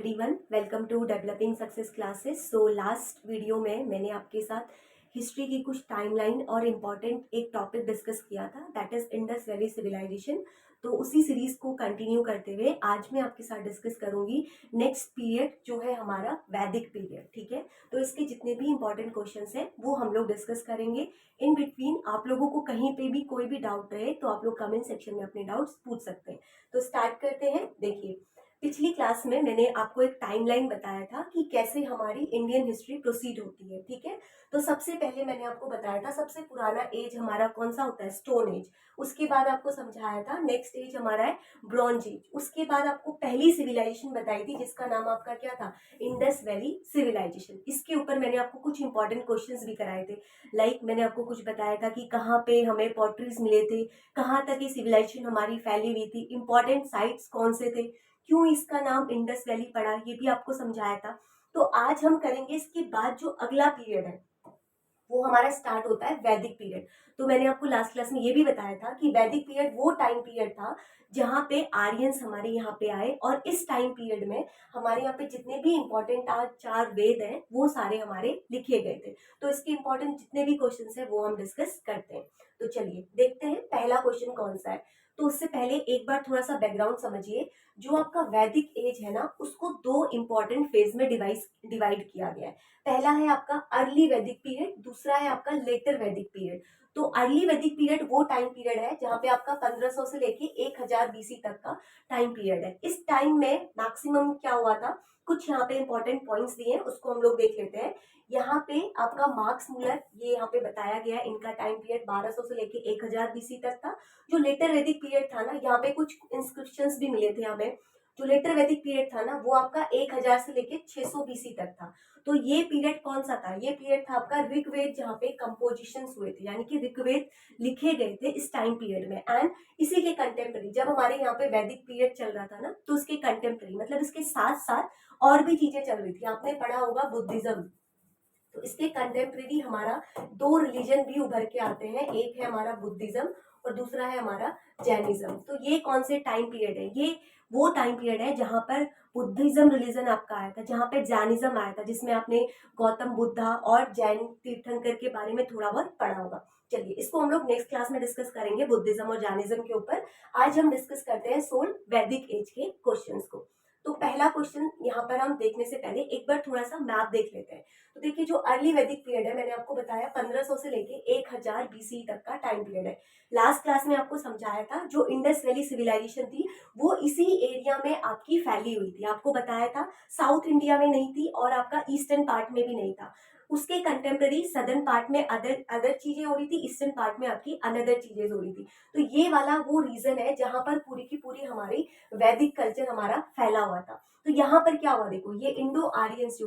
Everyone, welcome to developing success classes. So last video में मैंने आपके साथ हिस्ट्री की कुछ टाइमलाइन और इम्पॉर्टेंट एक टॉपिक डिस्कस किया था, that is Indus valley civilization. तो उसी सीरीज को कंटिन्यू करते हुए आज मैं आपके साथ डिस्कस करूंगी नेक्स्ट पीरियड जो है हमारा वैदिक पीरियड। ठीक है, तो इसके जितने भी इंपॉर्टेंट क्वेश्चंस हैं वो हम लोग डिस्कस करेंगे। इन बिटवीन आप लोगों को कहीं पे भी कोई भी डाउट रहे तो आप लोग कमेंट सेक्शन में अपने डाउट्स पूछ सकते हैं। तो स्टार्ट करते हैं। देखिए, पिछली क्लास में मैंने आपको एक टाइमलाइन बताया था कि कैसे हमारी इंडियन हिस्ट्री प्रोसीड होती है। ठीक है, तो सबसे पहले मैंने आपको बताया था सबसे पुराना एज हमारा कौन सा होता है, स्टोन एज। उसके बाद आपको समझाया था नेक्स्ट एज हमारा है ब्रॉन्ज एज। उसके बाद आपको पहली सिविलाइजेशन बताई थी जिसका नाम आपका क्या था, इंडस वैली सिविलाइजेशन। इसके ऊपर मैंने आपको कुछ इंपॉर्टेंट क्वेश्चंस भी कराए थे। मैंने आपको कुछ बताया था कि कहाँ पे हमें पॉटरीज मिले थे, कहाँ तक ये सिविलाइजेशन हमारी फैली हुई थी, इंपॉर्टेंट साइट्स कौन से थे, क्यों इसका नाम इंडस वैली पड़ा, ये भी आपको समझाया था। तो आज हम करेंगे इसके बाद जो अगला पीरियड है वो हमारा स्टार्ट होता है वैदिक पीरियड। तो मैंने आपको लास्ट क्लास में ये भी बताया था कि वैदिक पीरियड वो टाइम पीरियड था जहाँ पे आर्यंस हमारे यहाँ पे आए, और इस टाइम पीरियड में हमारे यहाँ पे जितने भी इंपॉर्टेंट आज 4 वेद हैं वो सारे हमारे लिखे गए थे। तो इसके इंपॉर्टेंट जितने भी क्वेश्चन है वो हम डिस्कस करते हैं। तो चलिए देखते हैं पहला क्वेश्चन कौन सा है। तो उससे पहले एक बार थोड़ा सा बैकग्राउंड समझिए। जो आपका वैदिक एज है ना, उसको 2 इंपॉर्टेंट फेज में डिवाइड किया गया है। पहला है आपका अर्ली वैदिक पीरियड, दूसरा है आपका लेटर वैदिक पीरियड। तो अर्ली वैदिक पीरियड वो टाइम पीरियड है जहाँ पे आपका 1500 से लेके 1000 बीसी तक का टाइम पीरियड है। इस टाइम में मैक्सिमम क्या हुआ था, कुछ यहाँ पे इंपॉर्टेंट पॉइंट्स दिए हैं, उसको हम लोग देख लेते हैं। यहाँ पे आपका मार्क्स मूलर, ये यहाँ पे बताया गया है, इनका टाइम पीरियड 1200 से लेके 1000 बीसी तक था। जो लेटर वैदिक पीरियड था ना, यहाँ पे कुछ इंस्क्रिप्शंस भी मिले थे हमें। जो लेटर वैदिक पीरियड था ना वो आपका 1000 से लेके 600 बीसी तक था। तो ये पीरियड कौन सा था, ये पीरियड था आपका ऋग्वेद, जहाँ पे कंपोजिशन हुए थे, यानी कि ऋग्वेद लिखे गए थे इस टाइम पीरियड में। एंड इसी के कंटेम्प्रेरी जब हमारे यहाँ पे वैदिक पीरियड चल रहा था ना, तो उसके कंटेम्प्रेरी मतलब इसके साथ साथ और भी चीजें चल रही थी। आपने पढ़ा होगा बुद्धिज्म। तो इसके कंटेम्प्रेरी हमारा 2 रिलीजन भी उभर के आते हैं, एक है हमारा बुद्धिज्म और दूसरा है हमारा जैनिज्म। तो ये कौन से टाइम पीरियड है, ये वो टाइम पीरियड है जहां पर बुद्धिज्म रिलीजन आपका आया था, जहां पे जैनिज्म आया था, जिसमें आपने गौतम बुद्धा और जैन तीर्थंकर के बारे में थोड़ा बहुत पढ़ा होगा। चलिए इसको हम लोग नेक्स्ट क्लास में डिस्कस करेंगे, बुद्धिज्म और जैनिज्म के ऊपर। आज हम डिस्कस करते हैं सोल वैदिक एज के क्वेश्चंस को। तो पहला क्वेश्चन यहाँ पर हम देखने से पहले एक बार थोड़ा सा मैप देख लेते हैं। तो देखिए, जो अर्ली वैदिक पीरियड है मैंने आपको बताया 1500 से लेके 1000 बीसी तक का टाइम पीरियड है। लास्ट क्लास में आपको समझाया था जो इंडस वैली सिविलाइजेशन थी वो इसी एरिया में आपकी फैली हुई थी। आपको बताया था साउथ इंडिया में नहीं थी और आपका ईस्टर्न पार्ट में भी नहीं था। उसके कंटेम्प्रेरी सदर्न पार्ट में अदर अदर चीजें हो रही थी, ईस्टर्न पार्ट में आपकी अनदर चीजें हो रही थी। तो ये वाला वो रीजन है जहां पर पूरी की पूरी हमारी वैदिक कल्चर हमारा फैला हुआ था। तो यहाँ पर क्या हुआ, देखो ये इंडो आर्यंस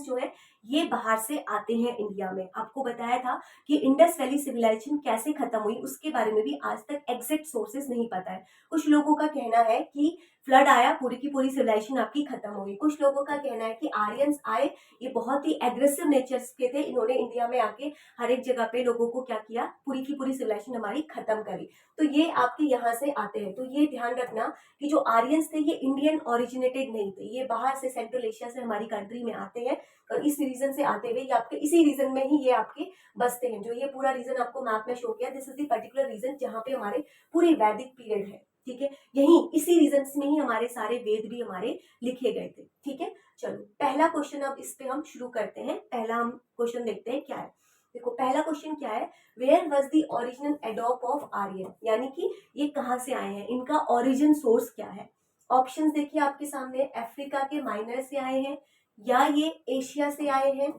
जो है ये बाहर से आते हैं इंडिया में। आपको बताया था कि इंडस वैली सिविलाइजेशन कैसे खत्म हुई उसके बारे में भी आज तक एग्जैक्ट सोर्सेस नहीं पता है। कुछ लोगों का कहना है कि फ्लड आया, पूरी की पूरी सिविलाइजेशन आपकी खत्म हो गई। कुछ लोगों का कहना है कि आर्यंस आए, ये बहुत ही एग्रेसिव नेचर के थे, इन्होंने इंडिया में आके हर एक जगह पे लोगों को क्या किया, पूरी की पूरी सिविलाइजेशन हमारी खत्म करी। तो ये आपके यहाँ से आते हैं। तो ये ध्यान रखना कि जो आर्यंस थे ये इंडियन ओरिजिनेटेड नहीं थे, ये बाहर से सेंट्रल एशिया से हमारी कंट्री में आते हैं, और इस रीजन से आते हुए ये आपके इसी रीजन में ही ये आपके बसते हैं। जो ये पूरा रीजन आपको मैप में शो किया, this is the particular region जहाँ पे हमारे पूरे वैदिक पीरियड है। ठीक है, यही इसी रीजन में ही हमारे सारे वेद भी हमारे लिखे गए थे। ठीक है, चलो पहला क्वेश्चन अब इस पे हम शुरू करते हैं। पहला हम क्वेश्चन देखते हैं क्या है। देखो पहला क्वेश्चन क्या है, वेयर वॉज द ओरिजिनल एडोप ऑफ आर्यन, यानी कि ये कहाँ से आए हैं, इनका ओरिजिन सोर्स क्या है। ऑप्शंस देखिए आपके सामने, अफ्रीका के माइनर से आए हैं, या ये एशिया से आए हैं,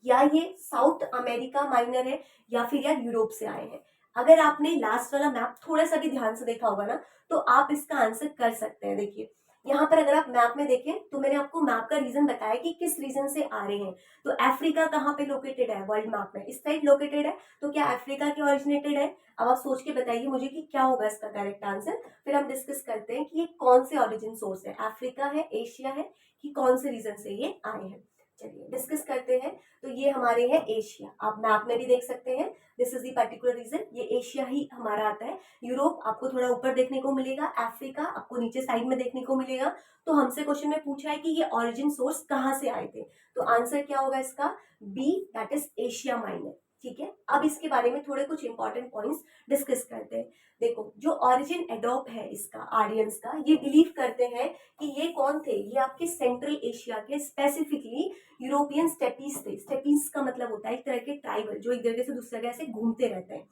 या ये साउथ अमेरिका माइनर है, या फिर यार यूरोप से आए हैं। अगर आपने लास्ट वाला मैप थोड़ा सा भी ध्यान से देखा होगा ना, तो आप इसका आंसर कर सकते हैं। देखिए यहाँ पर अगर आप मैप में देखें तो मैंने आपको मैप का रीजन बताया कि किस रीजन से आ रहे हैं। तो अफ्रीका कहाँ पे लोकेटेड है, वर्ल्ड मैप में इस साइड लोकेटेड है। तो क्या अफ्रीका के ओरिजिनेटेड है? अब आप सोच के बताइए मुझे कि क्या होगा इसका करेक्ट आंसर। फिर हम डिस्कस करते हैं कि ये कौन से ओरिजिन सोर्स है, अफ्रीका है, एशिया है, कि कौन से रीजन से ये आए हैं। चलिए डिस्कस करते हैं। तो ये हमारे हैं एशिया, आप मैप में भी देख सकते हैं, this is the particular region, ये एशिया ही हमारा आता है। यूरोप आपको थोड़ा ऊपर देखने को मिलेगा, अफ्रीका आपको नीचे साइड में देखने को मिलेगा। तो हमसे क्वेश्चन में पूछा है कि ये ओरिजिन सोर्स कहाँ से आए थे, तो आंसर क्या होगा इसका, B, that is Asia Minor. ठीक है, अब इसके बारे में थोड़े कुछ इंपॉर्टेंट पॉइंट्स डिस्कस करते हैं। देखो, जो ओरिजिन एडोप है इसका, आर्यंस का, ये बिलीव करते हैं कि ये कौन थे, ये आपके सेंट्रल एशिया के, स्पेसिफिकली यूरोपियन स्टेपीज थे। स्टेपीज का मतलब होता है एक तरह के ट्राइबल जो एक जगह से दूसरी जगह से घूमते रहते हैं।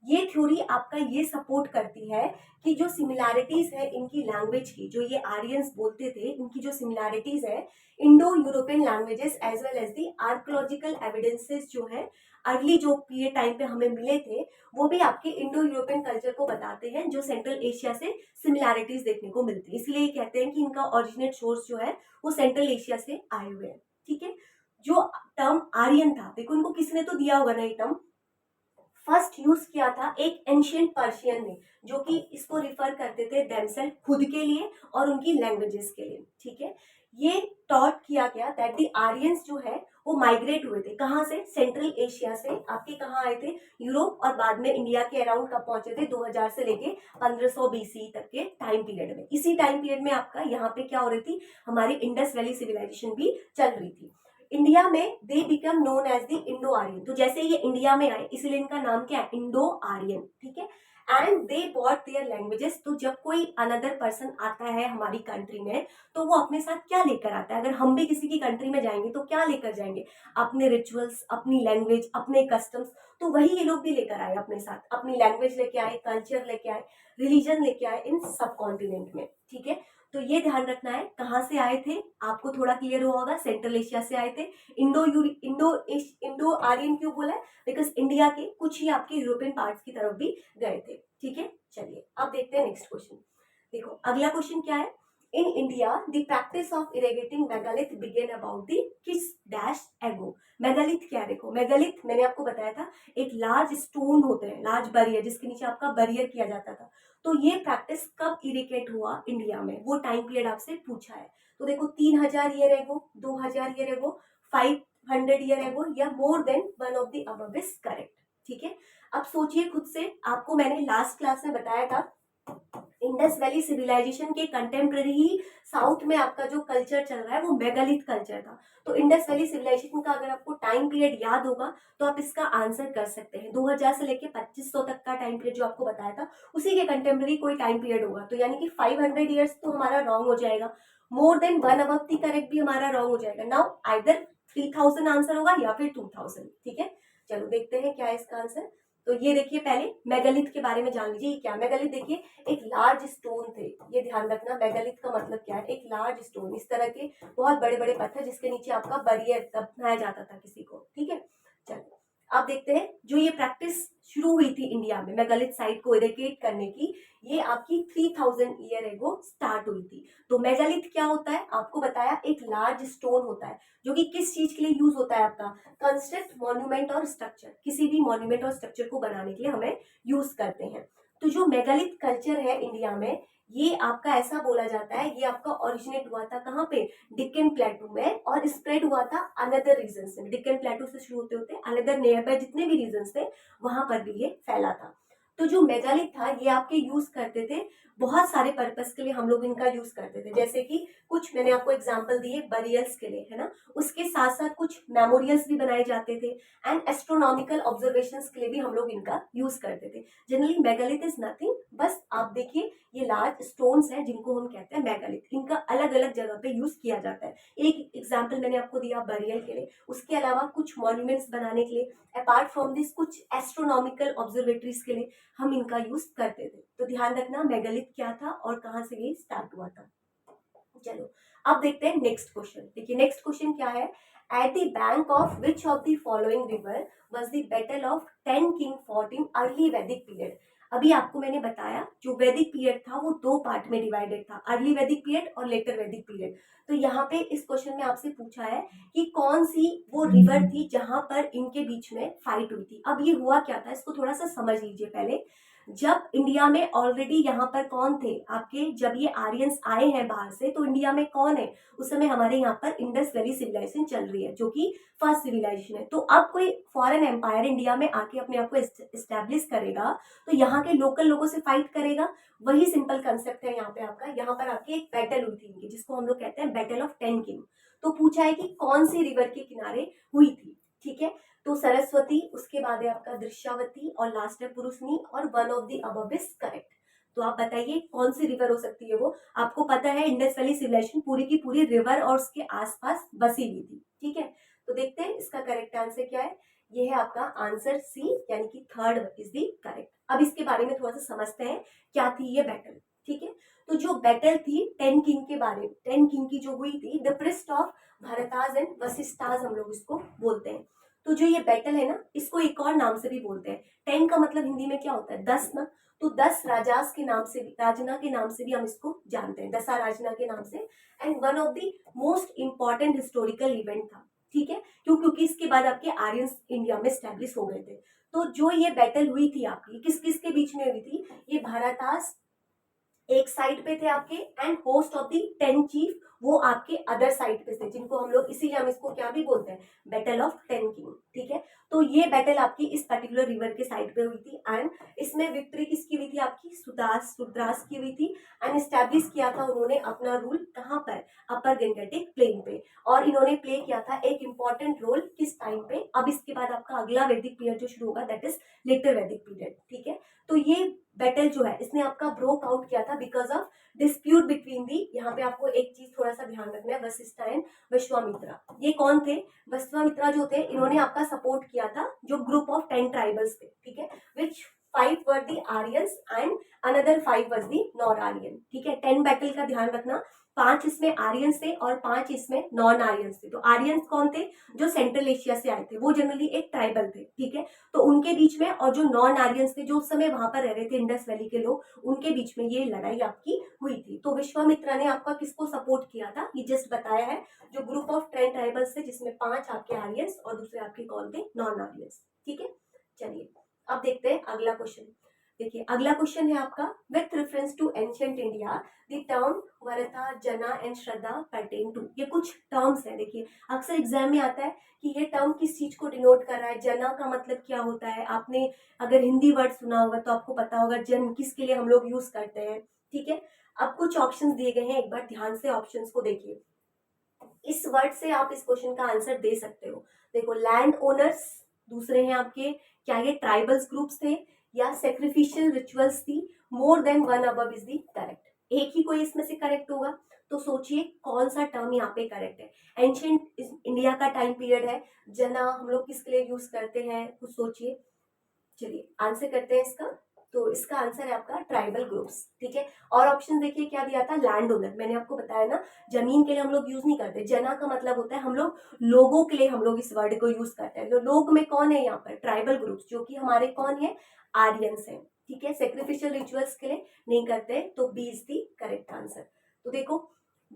ये थ्योरी आपका ये सपोर्ट करती है कि जो सिमिलैरिटीज है इनकी लैंग्वेज की, जो ये आर्यंस बोलते थे, इनकी जो सिमिलैरिटीज है Indo European languages as well as the archaeological evidences जो है अर्ली जो पीरियड टाइम पे हमें मिले थे, वो भी आपके इंडो यूरोपियन कल्चर को बताते हैं, जो सेंट्रल एशिया से सिमिलैरिटीज देखने को मिलती है। इसलिए कहते हैं कि इनका ओरिजिनेट सोर्स जो है वो सेंट्रल एशिया से आए हुए हैं। ठीक है, जो टर्म आर्यन था, देखो इनको किसने तो दिया होगा ना ये टर्म, फर्स्ट यूज किया था एक एंशियंट पर्शियन ने, जो कि इसको रिफर करते थे देमसेल्फ, खुद के लिए और उनकी लैंग्वेजेस के लिए। ठीक है, ये टॉट किया गया दैट द आर्यंस जो है वो माइग्रेट हुए थे, कहाँ से, सेंट्रल एशिया से, आपके कहाँ आए थे, यूरोप, और बाद में इंडिया के अराउंड कब पहुंचे थे, 2000 से लेके 1500 बीसी तक के टाइम पीरियड में। इसी टाइम पीरियड में आपका यहाँ पे क्या हो रही थी, हमारी इंडस वैली सिविलाइजेशन भी चल रही थी। इंडिया में they become known as the Indo Aryan, तो जैसे ये इंडिया में आए इसलिए इनका नाम क्या है, इंडो आर्यन। ठीक है, and they bought their languages, तो जब कोई अनदर पर्सन आता है हमारी कंट्री में तो वो अपने साथ क्या लेकर आता है, अगर हम भी किसी की कंट्री में जाएंगे तो क्या लेकर जाएंगे, अपने रिचुअल्स, अपनी लैंग्वेज, अपने कस्टम्स, तो वही ये लोग भी लेकर आए अपने साथ, अपनी लैंग्वेज लेके आए, कल्चर लेके आए, रिलीजन लेके आए इन सब कॉन्टिनेंट में। ठीक है, तो ये ध्यान रखना है कहाँ से आए थे, आपको थोड़ा क्लियर हुआ होगा, सेंट्रल एशिया से आए थे। इंडो आर्यन क्यों बोला है, बिकॉज इंडिया के कुछ ही आपके यूरोपियन पार्ट्स की तरफ भी गए थे। ठीक है, चलिए अब देखते हैं नेक्स्ट क्वेश्चन। देखो अगला क्वेश्चन क्या है, in India the practice of erecting megalith began about the किस डैश एगो। मेगालिथ क्या है, देखो मेगालिथ मैंने आपको बताया था एक लार्ज स्टोन होते हैं, लार्ज बैरियर जिसके नीचे आपका बैरियर किया जाता था। तो ये प्रैक्टिस कब इरिकेट हुआ इंडिया में, वो टाइम पीरियड आपसे पूछा है। तो देखो 3000 year ago, 2000 year ago, 500 year ago, या more than one of the above is correct. ठीक है, अब सोचिए खुद से, आपको मैंने लास्ट क्लास में बताया था इंडस वैली सिविलाइजेशन के कंटेम्प्रेरी ही साउथ में आपका जो कल्चर चल रहा है वो मेगालिथ कल्चर था। तो इंडस वैली सिविलाइजेशन का अगर आपको टाइम पीरियड याद होगा तो आप इसका आंसर कर सकते हैं, 2000 से लेके 2500 तक का टाइम पीरियड जो आपको बताया था उसी के कंटेम्प्रेरी कोई टाइम पीरियड होगा, तो यानी कि 500 ईयर्स तो हमारा रॉन्ग हो जाएगा, more than one above the correct भी हमारा रॉन्ग हो जाएगा। नाउ आइदर 3000 आंसर होगा या फिर 2000। ठीक है, चलो देखते हैं क्या है इसका आंसर। तो ये देखिए, पहले मेगालिथ के बारे में जान लीजिए क्या, मेगालिथ देखिए एक लार्ज स्टोन थे, ये ध्यान रखना, मेगालिथ का मतलब क्या है, एक लार्ज स्टोन, इस तरह के बहुत बड़े बड़े पत्थर जिसके नीचे आपका बैरियर बनाया जाता था किसी को। ठीक है, चलो अब देखते हैं, जो ये प्रैक्टिस शुरू हुई थी इंडिया में मेगालिथ साइट को इरेकेट करने की, ये आपकी 3000 ईयर एगो स्टार्ट हुई थी। तो मेगालिथ क्या होता है, आपको बताया एक लार्ज स्टोन होता है जो कि किस चीज के लिए यूज होता है, आपका कंस्ट्रक्ट मॉन्यूमेंट और स्ट्रक्चर, किसी भी मॉन्यूमेंट और स्ट्रक्चर को बनाने के लिए हमें यूज करते हैं। तो जो मेगालिथ कल्चर है इंडिया में, ये आपका ऐसा बोला जाता है, ये आपका ओरिजिनेट हुआ था कहाँ पे, डिक्कन प्लेटू में, और स्प्रेड हुआ था अनदर रीजन से, डिक्कन प्लेटू से शुरू होते होते अनदर नियर बाय जितने भी रीजन थे वहां पर भी ये फैला था। तो जो मेगालिथ था ये आपके यूज करते थे बहुत सारे पर्पस के लिए, हम लोग इनका यूज करते थे, जैसे कि कुछ मैंने आपको एग्जांपल दिए बरियल्स के लिए, है ना, उसके साथ साथ कुछ मेमोरियल्स भी बनाए जाते थे, एंड एस्ट्रोनॉमिकल ऑब्जर्वेशंस के लिए भी हम लोग इनका यूज करते थे। जनरली मेगालिथ इज नथिंग, बस आप देखिए ये लार्ज स्टोन्स हैं जिनको हम कहते हैं मेगालिथ, इनका अलग अलग जगह पे यूज किया जाता है। एक एग्जाम्पल मैंने आपको दिया बरियल के लिए, उसके अलावा कुछ मॉन्यूमेंट्स बनाने के लिए, अपार्ट फ्रॉम दिस कुछ एस्ट्रोनॉमिकल ऑब्जर्वेटरीज के लिए हम इनका यूज करते थे। तो ध्यान रखना मेगालिथ क्या था और कहाँ से ये स्टार्ट हुआ था। चलो अब देखते हैं नेक्स्ट क्वेश्चन। देखिए नेक्स्ट क्वेश्चन क्या है, at the bank of which of the following river was the battle of 10 king fought in early Vedic period. अभी आपको मैंने बताया जो वैदिक पीरियड था वो दो पार्ट में डिवाइडेड था, अर्ली वैदिक पीरियड और लेटर वैदिक पीरियड। तो यहाँ पे इस क्वेश्चन में आपसे पूछा है कि कौन सी वो रिवर थी जहां पर इनके बीच में फाइट हुई थी। अब ये हुआ क्या था इसको थोड़ा सा समझ लीजिए पहले। जब इंडिया में ऑलरेडी यहाँ पर कौन थे आपके, जब ये आर्यंस आए हैं बाहर से, तो इंडिया में कौन है उस समय, हमारे यहाँ पर इंडस वैली सिविलाइजेशन चल रही है, जो कि फर्स्ट सिविलाइजेशन है। तो अब कोई फॉरेन एम्पायर इंडिया में आके अपने आप को एस्टेब्लिश करेगा, तो यहाँ के लोकल लोगों से फाइट करेगा। वही सिंपल कंसेप्ट है यहाँ पे आपका। यहाँ पर आपकी एक बैटल हुई थी इनकी, जिसको हम लोग कहते हैं बैटल ऑफ 10 किंग। तो पूछा है कि कौन सी रिवर के किनारे हुई थी, ठीक है। तो सरस्वती, उसके बाद है आपका दृश्यावती, और लास्ट है पुरुषनी, और one of the above is correct. तो आप बताइए कौन सी रिवर हो सकती है वो। आपको पता है इंडस वैली सिविलाइजेशन पूरी की पूरी रिवर और उसके आसपास बसी हुई थी, ठीक है। तो देखते हैं इसका करेक्ट आंसर क्या है। ये है आपका आंसर सी, यानी कि थर्ड इज द करेक्ट। अब इसके बारे में थोड़ा सा समझते हैं क्या थी ये बैटल, ठीक है। तो जो बैटल थी 10 किंग के बारे में, 10 किंग की जो हुई थी, द प्रिस्ट ऑफ भरताज एंड वशिष्ठाज हम लोग इसको बोलते हैं। तो जो ये बैटल है ना, इसको एक और नाम से भी बोलते हैं। 10 का मतलब हिंदी में क्या होता है, 10 ना। तो 10 राजास के नाम से भी, राजना के नाम से भी हम इसको जानते हैं, दशा राजना के नाम से। And one of the most important historical event था, ठीक है। क्योंकि इसके बाद आपके आर्यंस इंडिया में स्टैब्लिश हो गए थे। तो जो ये बैटल हुई थी आपकी, किस किस के बीच में हुई थी, ये भारतास एक साइड पे थे आपके, and host of the 10 chief वो आपके अदर साइड पे थे, जिनको हम लोग, इसीलिए हम इसको क्या भी बोलते हैं, बैटल ऑफ 10 किंग, ठीक है। तो ये बैटल आपकी इस पर्टिकुलर रिवर के साइड पे हुई थी, एंड इसमें विक्ट्री किसकी हुई थी आपकी, सुद्रास की हुई थी। एंड स्टैब्लिश किया था उन्होंने अपना रूल कहाँ पर, अपर गंगेटिक प्लेन पे। और इन्होंने प्ले किया था एक इंपॉर्टेंट रोल किस टाइम पे, अब इसके बाद आपका अगला वैदिक पीरियड जो शुरू होगा, दैट इज लेटर वैदिक पीरियड, ठीक है। तो ये बैटल जो है इसने आपका ब्रोक आउट किया था because of dispute between the, यहाँ पे आपको एक चीज थोड़ा सा ध्यान रखना है, वशिष्ठ एंड विश्वामित्रा। ये कौन थे, विश्वामित्रा जो थे, इन्होंने आपका सपोर्ट किया था जो ग्रुप ऑफ 10 ट्राइबल्स थे, ठीक है, which 5 were the Aryans and another 5 was the non Aryan, ठीक है। 10 बैटल का ध्यान रखना, 5 इसमें आर्यंस थे और 5 इसमें नॉन आर्यंस थे। तो आर्यंस कौन थे, जो सेंट्रल एशिया से आए थे, वो जनरली एक ट्राइबल थे, ठीक है। तो उनके बीच में, और जो नॉन आर्यंस थे, जो उस समय वहां पर रह रहे थे इंडस वैली के लोग, उनके बीच में ये लड़ाई आपकी हुई थी। तो विश्वामित्रा ने आपका किसको सपोर्ट किया था, ये जस्ट बताया है, जो ग्रुप ऑफ 10 ट्राइबल्स थे, जिसमें 5 आपके आर्यंस और दूसरे आपके कौन थे, नॉन आर्यंस, ठीक है। चलिए अब देखते हैं अगला क्वेश्चन। देखिए अगला क्वेश्चन है आपका, with reference to ancient India the term vrata, jana and Shraddha pertain to. ये कुछ टर्म्स है, देखिए अक्सर एग्जाम में आता है कि ये टर्म किस चीज को डिनोट कर रहा है, जना का मतलब क्या होता है। आपने अगर हिंदी वर्ड सुना होगा तो आपको पता होगा जन किसके लिए हम लोग यूज करते हैं, ठीक है। अब कुछ ऑप्शंस दिए गए हैं, एक बार ध्यान से ऑप्शंस को देखिए। इस वर्ड से आप इस क्वेश्चन का आंसर दे सकते हो। देखो लैंड ओनर्स, दूसरे हैं आपके, क्या ये ट्राइबल्स ग्रुप्स थे, या सेक्रिफिशियल रिचुअल्स थी, more than one above is the correct. एक ही कोई इसमें से करेक्ट होगा। तो सोचिए कौन सा टर्म यहाँ पे करेक्ट है। एंशिएंट इंडिया का टाइम पीरियड है, जना हम लोग किसके लिए यूज करते हैं, कुछ सोचिए। चलिए आंसर करते हैं इसका। तो इसका आंसर है आपका ट्राइबल ग्रुप्स, ठीक है। और ऑप्शन देखिए क्या दिया था, लैंड ओनर। मैंने आपको बताया ना, जमीन के लिए हम लोग यूज नहीं करते। जना का मतलब होता है हम लोग लोगों के लिए हम लोग इस वर्ड को यूज करते हैं। तो लोग में कौन है यहाँ पर, ट्राइबल ग्रुप्स, जो कि हमारे कौन है, आर्यंस है, ठीक है। सेक्रिफिशियल रिचुअल्स के लिए नहीं करते, तो B is the correct answer. तो देखो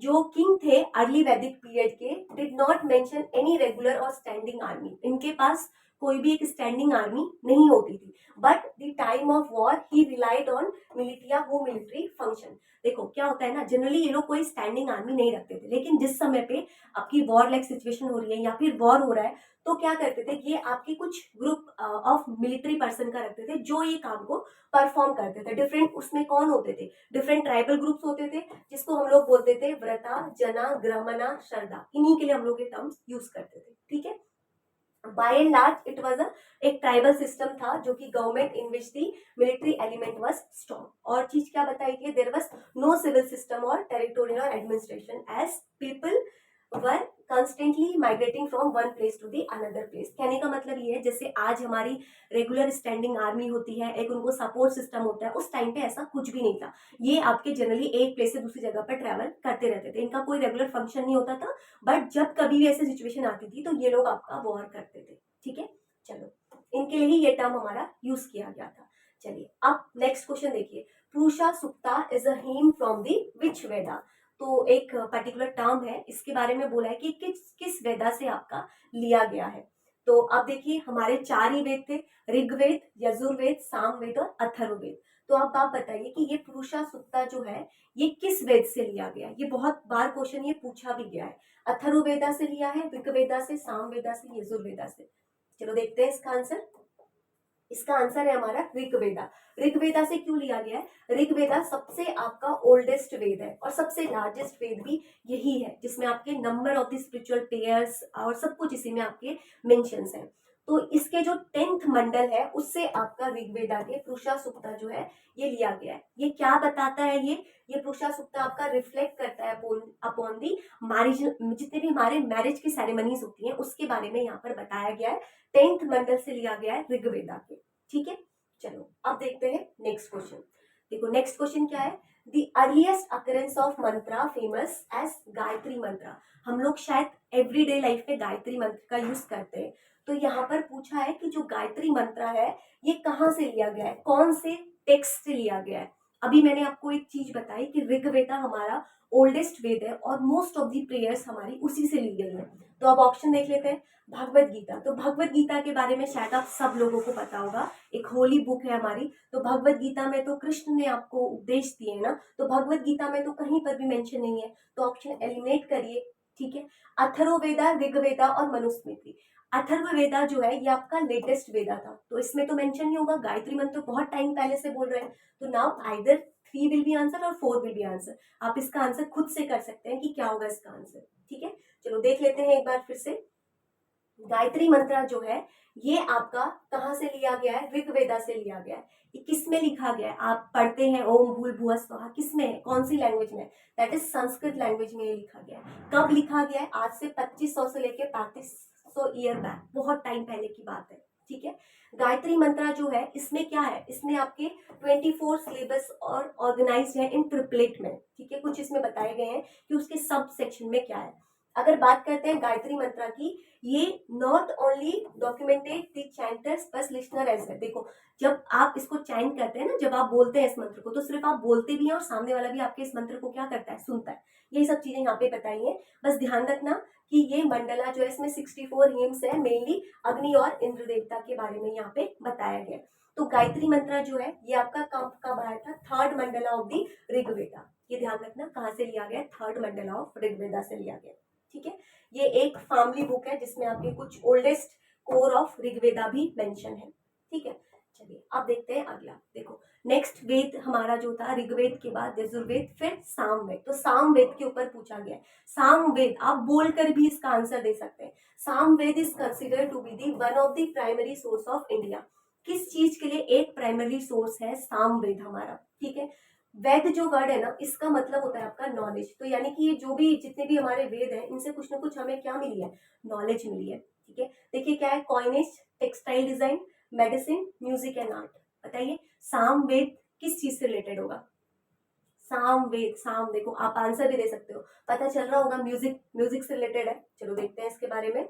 जो किंग थे अर्ली वैदिक पीरियड के, did not mention any regular or standing army. इनके पास कोई भी एक स्टैंडिंग आर्मी नहीं होती थी, but the time of war he relied on militia वो मिलिट्री फंक्शन। देखो क्या होता है ना, जनरली ये लोग कोई स्टैंडिंग आर्मी नहीं रखते थे, लेकिन जिस समय पे आपकी वॉर लाइक सिचुएशन हो रही है या फिर वॉर हो रहा है, तो क्या करते थे, ये आपके कुछ ग्रुप ऑफ मिलिट्री पर्सन का रखते थे, जो ये काम को परफॉर्म करते थे। डिफरेंट उसमें कौन होते थे, डिफरेंट ट्राइबल ग्रुप्स होते थे, जिसको हम लोग बोलते थे व्रता, जना, ग्रामना, श्रद्धा। इन्हीं के लिए हम लोग ये टर्म्स यूज करते थे, ठीक है। By and large it was एक ट्राइबल सिस्टम था, जो कि government in which the military element was strong. और चीज क्या बताई गई, there was no civil system और territorial administration, as people were constantly migrating from one place to the another प्लेस। कहने का मतलब ये है, जैसे आज हमारी रेगुलर स्टैंडिंग आर्मी होती है, एक उनको सपोर्ट सिस्टम होता है, उस टाइम पे ऐसा कुछ भी नहीं था। ये आपके जनरली एक प्लेस से दूसरी जगह पर ट्रैवल करते रहते थे, इनका कोई रेगुलर फंक्शन नहीं होता था। बट जब कभी भी ऐसी सिचुएशन आती थी, तो ये लोग आपका वॉर करते थे, ठीक है। चलो इनके लिए ही ये टर्म हमारा यूज किया गया था। चलिए अब नेक्स्ट क्वेश्चन देखिए, Purusha Sukta is a hymn from the which Veda. तो एक पर्टिकुलर टर्म है, इसके बारे में बोला है कि किस किस वेदा से आपका लिया गया है। तो अब देखिए हमारे 4 ही वेद थे, ऋग्वेद, यजुर्वेद, सामवेद और अथर्ववेद। तो अब आप बताइए कि ये पुरुषा सुक्ता जो है ये किस वेद से लिया गया है? ये बहुत बार क्वेश्चन ये पूछा भी गया है। अथर्ववेदा से लिया है, ऋग्वेदा से, सामवेदा से, यजुर्वेदा से। चलो देखते हैं इसका आंसर। इसका आंसर है हमारा ऋग्वेदा। ऋग्वेदा से क्यों लिया गया है? ऋग्वेदा सबसे आपका ओल्डेस्ट वेद है और सबसे लार्जेस्ट वेद भी यही है, जिसमें आपके number of the spiritual pairs और सब कुछ इसी में आपके मेंशंस हैं। तो इसके जो 10th मंडल है उससे आपका ऋग्वेदा के पुरुषा सुक्ता जो है ये लिया गया है। ये क्या बताता है? ये पुरुषा सुक्ता आपका रिफ्लेक्ट करता है अपॉन दी मैरिज, जितने भी हमारे मैरिज की सेरेमनीज होती हैं उसके बारे में यहाँ पर बताया गया है। 10th मंडल से लिया गया है ऋग्वेदा के। ठीक है, चलो अब देखते हैं नेक्स्ट क्वेश्चन। देखो नेक्स्ट क्वेश्चन क्या है? The earliest occurrence of mantra famous as Gayatri mantra. हम लोग शायद एवरीडे लाइफ में गायत्री मंत्र का यूज करते हैं। तो यहाँ पर पूछा है कि जो गायत्री मंत्र है ये कहाँ से लिया गया है, कौन से टेक्स्ट से लिया गया है। अभी मैंने आपको एक चीज बताई कि ऋग्वेदा हमारा ओल्डेस्ट वेद है और मोस्ट ऑफ दी प्रेयर्स हमारी उसी से ली गई है। तो अब ऑप्शन देख लेते हैं। भगवत गीता, तो भगवत गीता के बारे में शायद आप सब लोगों को पता होगा, एक होली बुक है हमारी। तो भगवत गीता में तो कृष्ण ने आपको उपदेश दिए ना, तो भगवत गीता में तो कहीं पर भी मेंशन नहीं है, तो ऑप्शन एलिमिनेट करिए। ठीक है, अथर्ववेदा, ऋग्वेदा और मनुस्मृति। अथर्ववेदा जो है ये आपका लेटेस्ट वेदा था, तो इसमें तो मेंशन नहीं होगा। गायत्री मंत्र तो बहुत टाइम पहले से बोल रहे हैं, तो now either 3 will be answer और 4 विल बी आंसर। आप इसका आंसर खुद से कर सकते हैं कि क्या होगा इसका आंसर। ठीक है, चलो देख लेते हैं एक बार फिर से। गायत्री मंत्र जो है ये आपका कहाँ से लिया गया है? ऋग्वेदा से लिया गया है। ये किस में लिखा गया है? आप पढ़ते हैं ओम भूल भुवः स्वः, किस में है, कौन सी लैंग्वेज में? दैट इज संस्कृत लैंग्वेज में ये लिखा गया है। कब लिखा गया है? आज से 2500 से लेकर 3500 ईयर बैक, बहुत टाइम पहले की बात है। ठीक है, गायत्री मंत्र जो है इसमें क्या है? इसमें आपके 24 सिलेबस और ऑर्गेनाइज्ड है इन ट्रिपलेट में। ठीक है, कुछ इसमें बताए गए हैं कि उसके सब सेक्शन में क्या है। अगर बात करते हैं गायत्री मंत्र की, ये नॉट ओनली डॉक्यूमेंटेड द चैंटर्स बस लिसनर एज वेल। देखो जब आप इसको चैंट करते हैं ना, जब आप बोलते हैं इस मंत्र को, तो सिर्फ आप बोलते भी हैं और सामने वाला भी आपके इस मंत्र को क्या करता है? सुनता है। यही सब चीजें यहाँ पे बताई हैं। बस ध्यान रखना कि ये मंडला जो है इसमें 64 हिम्स है, मेनली अग्नि और इंद्र देवता के बारे में यहाँ पे बताया गया। तो गायत्री मंत्र जो है ये आपका कब आया था? 3rd Mandla of the Rigveda. ये ध्यान रखना कहाँ से लिया गया? 3rd मंडला ऑफ ऋग्वेदा से लिया गया। ठीक है, ये एक फैमिली बुक है जिसमें आपके कुछ ओल्डेस्ट कोर ऑफ ऋग्वेदा भी मेंशन है। ठीक है, चलिए अब देखते हैं अगला। देखो नेक्स्ट वेद हमारा जो था ऋग्वेद के बाद यजुर्वेद, फिर सामवेद। तो सामवेद के ऊपर पूछा गया है। सामवेद आप बोलकर भी इसका आंसर दे सकते हैं। Samaveda is considered to be the one of the primary source of India. किस चीज के लिए एक प्राइमरी सोर्स है सामवेद हमारा? ठीक है, वेद जो वर्ड है ना इसका मतलब होता है आपका नॉलेज। तो यानी कि ये जो भी जितने भी हमारे वेद हैं इनसे कुछ ना कुछ हमें क्या मिली है? नॉलेज मिली है। ठीक है, देखिए क्या है? Coinage, textile design, medicine, music and art. बताइए सामवेद किस चीज से रिलेटेड होगा? सामवेद, साम देखो आप आंसर भी दे सकते हो, पता चल रहा होगा म्यूजिक से रिलेटेड है। चलो देखते हैं इसके बारे में।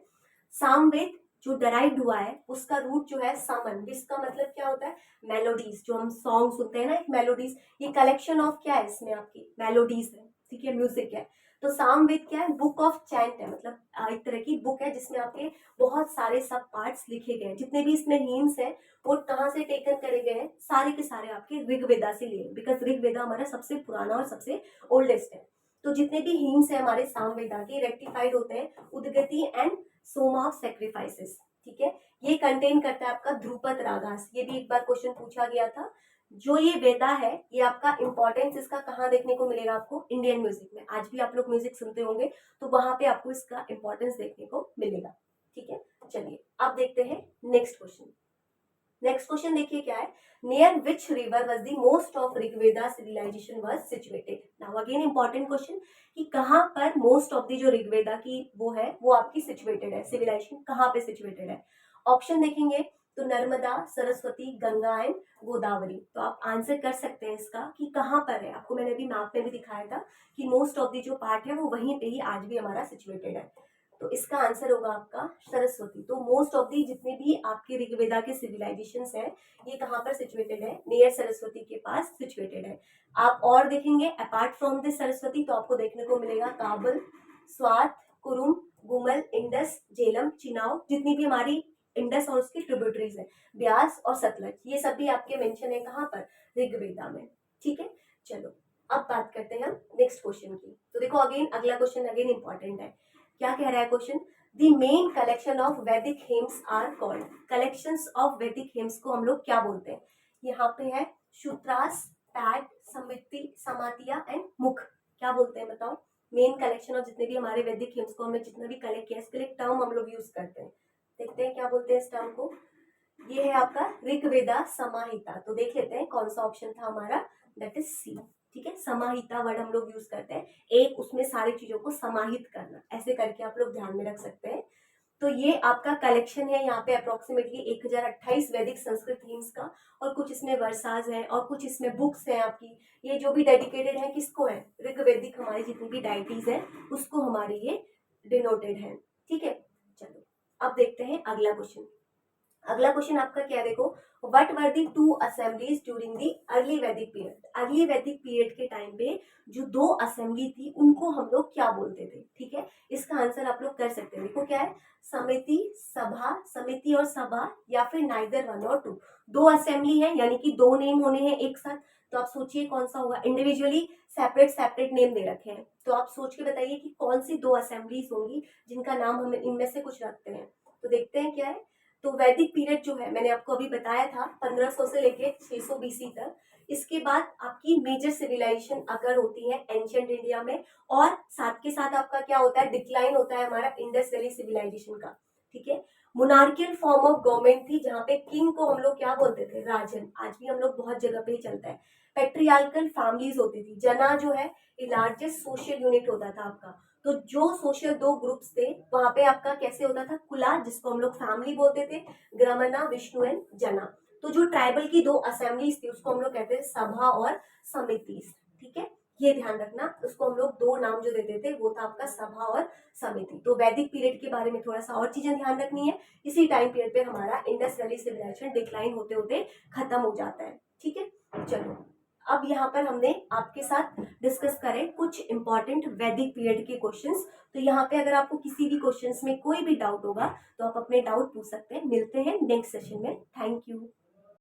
सामवेद जो डराइव्ड हुआ है उसका रूट जो है समन, जिसका मतलब क्या होता है? मेलोडीज। जो हम सॉन्ग सुनते हैं ना, एक मेलोडीज, ये कलेक्शन ऑफ क्या है? इसमें आपकी मेलोडीज है। ठीक है, म्यूजिक है। तो सामवेद क्या है? बुक ऑफ चैंट है, मतलब एक तरह की बुक है जिसमें आपके बहुत सारे सब पार्ट्स लिखे गए हैं। जितने भी इसमें हिम्स हैं वो कहाँ से टेकन करे गए हैं? सारे के सारे आपके ऋग्वेदा से लिए, बिकॉज ऋग्वेदा हमारा सबसे पुराना और सबसे ओल्डेस्ट है। तो जितने भी हिम्स है हमारे सामवेदा के रेक्टिफाइड होते हैं उदगति एंड सोमा ऑफ सेक्रीफाइसेस। ठीक है, ये कंटेन करता है आपका ध्रुपद रागास। ये भी एक बार क्वेश्चन पूछा गया था। जो ये वेदा है ये आपका इंपॉर्टेंस इसका कहाँ देखने को मिलेगा? आपको इंडियन म्यूजिक में। आज भी आप लोग म्यूजिक सुनते होंगे तो वहां पे आपको इसका इंपॉर्टेंस देखने को मिलेगा। ठीक है, चलिए अब देखते हैं नेक्स्ट क्वेश्चन। नेक्स्ट क्वेश्चन देखिए क्या है? Near which river was the most of Rigveda civilization was situated. Now again important question कि कहाँ पर मोस्ट ऑफ द जो ऋग्वेदा की वो है वो आपकी सिचुएटेड है, सिविलाइजेशन कहाँ पे सिचुएटेड है? ऑप्शन देखेंगे तो नर्मदा, सरस्वती, गंगा एंड गोदावरी। तो आप आंसर कर सकते हैं इसका कि कहाँ पर है। आपको मैंने अभी मैप में भी दिखाया था कि मोस्ट ऑफ द जो पार्ट है वो वहीं पे ही आज भी हमारा सिचुएटेड है। तो इसका आंसर होगा आपका सरस्वती। तो मोस्ट ऑफ दी जितने भी आपके ऋग्वेदा के सिविलाइजेशंस हैं ये कहाँ पर सिचुएटेड है? नियर सरस्वती के पास सिचुएटेड है। आप और देखेंगे अपार्ट फ्रॉम दिस सरस्वती तो आपको देखने को मिलेगा काबुल, स्वात, कुरुम, गुमल, इंडस, झेलम, चिनाब, जितनी भी हमारी इंडस और उसकी ट्रिब्यूटरीज है, ब्यास और सतलज, ये सब भी आपके मेंशन है कहाँ पर, ऋग्वेदा में। ठीक है, चलो अब बात करते हैं हम नेक्स्ट क्वेश्चन की। तो देखो अगेन अगला क्वेश्चन अगेन इंपॉर्टेंट है। क्या कह रहा है question, the main collection of वैदिक हेम्स आर कॉल्ड, कलेक्शंस ऑफ वैदिक हेम्स को हम लोग क्या बोलते हैं। यहाँ पे है सूत्रास, पैड, समृद्धि, समातिया एंड मुख, क्या बोलते हैं बताओ। मेन कलेक्शन ऑफ जितने भी हमारे वैदिक हेम्स को हमने जितना भी कलेक्ट किया, इसके लिए टर्म हम लोग यूज करते हैं, देखते हैं क्या बोलते हैं इस टर्म को। ये है आपका ऋग्वेदा समाहिता, तो देख लेते हैं कौन सा ऑप्शन था हमारा, दैट इज सी। ठीक है, समाहिता वर्ड हम लोग यूज करते हैं, एक उसमें सारी चीजों को समाहित करना, ऐसे करके आप लोग ध्यान में रख सकते हैं। तो ये आपका कलेक्शन है यहाँ पे अप्रोक्सीमेटली 1028 वैदिक संस्कृत थीम्स का, और कुछ इसमें वर्साज हैं और कुछ इसमें बुक्स हैं आपकी, ये जो भी डेडिकेटेड है किसको है, ऋग्वेदिक हमारी जितनी भी डाइटीज है उसको हमारी ये डिनोटेड है। ठीक है, चलो अब देखते हैं अगला क्वेश्चन। अगला क्वेश्चन आपका क्या है, देखो what were the two assemblies during the early Vedic period, early Vedic period के टाइम पे जो दो असेंबली थी उनको हम लोग क्या बोलते थे। ठीक है, इसका आंसर आप लोग कर सकते हैं, देखो क्या है, समिति, सभा, समिति और सभा, या फिर नाइदर वन और टू। दो असेंबली है यानी कि दो नेम होने हैं एक साथ, तो आप सोचिए कौन सा होगा, इंडिविजुअली सेपरेट सेपरेट नेम दे रखे हैं, तो आप सोच के बताइए कि कौन सी दो असेंबलीज होंगी जिनका नाम हम इनमें से कुछ रखते हैं। तो देखते हैं क्या है। तो वैदिक पीरियड जो है मैंने आपको अभी बताया था 1500 से लेके 600 बीसी तक, इसके बाद आपकी मेजर सिविलाइजेशन अगर होती है एंशियंट इंडिया में, और साथ के साथ आपका क्या होता है, डिक्लाइन होता है हमारा इंडस वैली सिविलाइजेशन का। ठीक है, मोनार्कियल फॉर्म ऑफ गवर्नमेंट थी जहाँ पे किंग को हम लोग क्या बोलते थे, राजन, आज भी हम लोग बहुत जगह पे ही चलता है। पेट्रियार्कल फैमिलीज होती थी, जना जो है ये लार्जेस्ट सोशल यूनिट होता था आपका, तो जो सोशल दो ग्रुप्स थे वहां पे आपका कैसे होता था, कुला जिसको हम लोग फैमिली बोलते थे, ग्रामना, विष्णु एंड जना। तो जो ट्राइबल की दो असेंबलीज थी उसको हम लोग कहते थे सभा और समिति। ठीक है, ये ध्यान रखना, उसको हम लोग दो नाम जो देते थे वो था आपका सभा और समिति। तो वैदिक पीरियड के बारे में थोड़ा सा और चीजें ध्यान रखनी है, इसी टाइम पीरियड पे हमारा इंडस वैली सिविलाइजेशन डिक्लाइन होते होते खत्म हो जाता है। ठीक है, चलो अब यहाँ पर हमने आपके साथ डिस्कस करें कुछ इंपॉर्टेंट वैदिक पीरियड के क्वेश्चंस। तो यहाँ पे अगर आपको किसी भी क्वेश्चंस में कोई भी डाउट होगा तो आप अपने डाउट पूछ सकते हैं। मिलते हैं नेक्स्ट सेशन में, थैंक यू।